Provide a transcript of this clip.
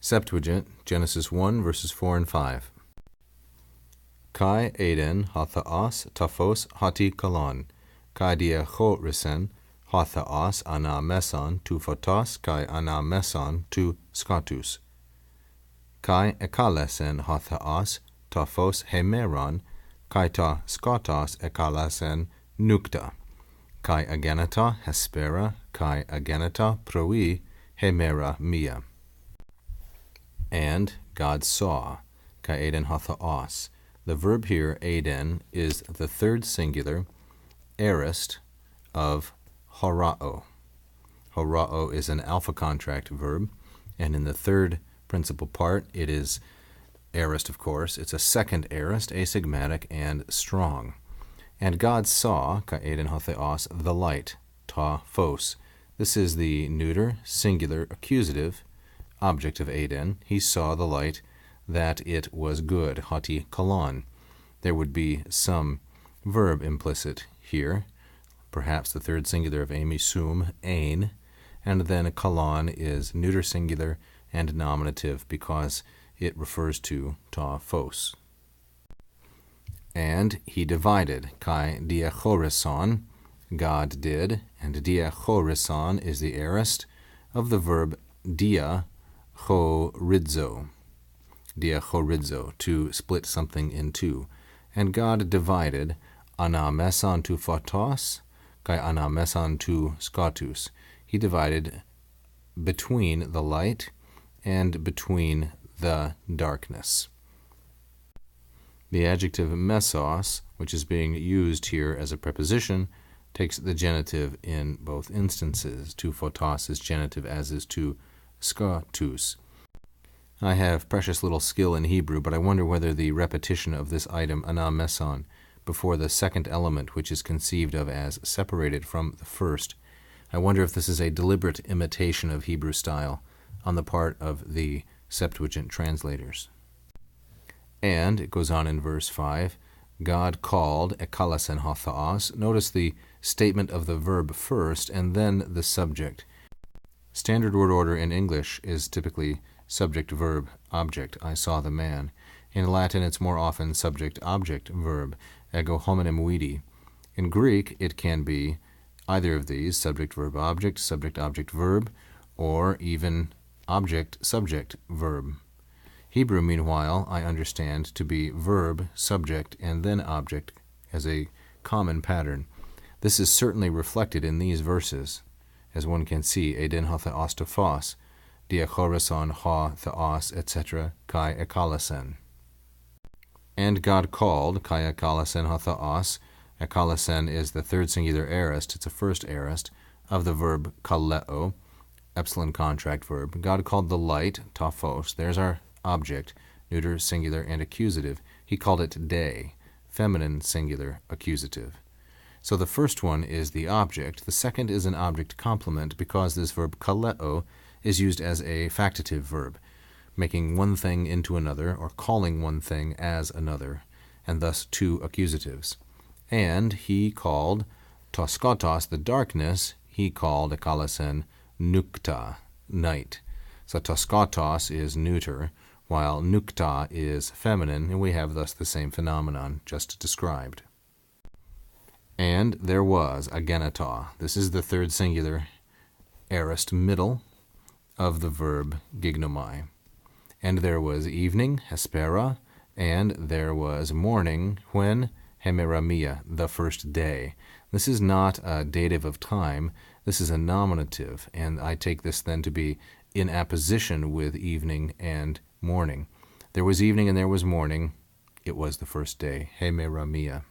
Septuagint, Genesis 1, verses 4 and 5. Kai Eden hathaas tafos hati kalon, kai diacho risen hathaas ana meson tu photos kai ana meson tu skatus. Kai ekalesen hathaas tafos hemeron, kai ta skatos ekalesen nukta, kai agenata hespera, kai agenata proi hemera mia. And God saw, kai Eden hathaos. The verb here, Eden, is the third singular aorist of horao. Horao is an alpha contract verb, and in the third principal part, it is aorist, of course. It's a second aorist, asygmatic and strong. And God saw, kai Eden hathaos, the light, ta phos. This is the neuter, singular, accusative object of Eden. He saw the light, that it was good, hati kalon. There would be some verb implicit here, perhaps the third singular of emisum, ein, and then kalon is neuter singular and nominative because it refers to ta phos. And he divided, kai diachorison, God did, and diachorison is the aorist of the verb dia chorizo, to split something in two. And God divided ana meson tu photos, kai ana meson tu skatus. He divided between the light and between the darkness. The adjective mesos, which is being used here as a preposition, takes the genitive in both instances. Tu photos is genitive, as is tu skatus. I have precious little skill in Hebrew, but I wonder whether the repetition of this item, ana meson, before the second element, which is conceived of as separated from the first, I wonder if this is a deliberate imitation of Hebrew style on the part of the Septuagint translators. And, it goes on in verse 5, God called ekalasen hathaos. Notice the statement of the verb first and then the subject. Standard word order in English is typically subject, verb, object. I saw the man. In Latin, it's more often subject, object, verb, ego hominem vidi. In Greek, it can be either of these, subject, verb, object, verb, or even object, subject, verb. Hebrew, meanwhile, I understand to be verb, subject, and then object as a common pattern. This is certainly reflected in these verses. As one can see, Eden hathaos tophos, diachorison ha theos, etc., kai ekalasen. And God called, kai ekalasen hathaos. Ekalasen is the third singular aorist, it's a first aorist, of the verb kaleo, epsilon contract verb. God called the light, ta phos, there's our object, neuter, singular, and accusative. He called it day, feminine, singular, accusative. So the first one is the object. The second is an object complement because this verb kaleo is used as a factitive verb, making one thing into another or calling one thing as another, and thus two accusatives. And he called toskotos, the darkness, he called ekalasen nukta, night. So toskotos is neuter, while nukta is feminine, and we have thus the same phenomenon just described. And there was agenata. This is the third singular aorist middle of the verb gignomai. And there was evening, hespera, and there was morning, when, hemeramia, the first day. This is not a dative of time, this is a nominative, and I take this then to be in apposition with evening and morning. There was evening and there was morning, it was the first day, hemeramia.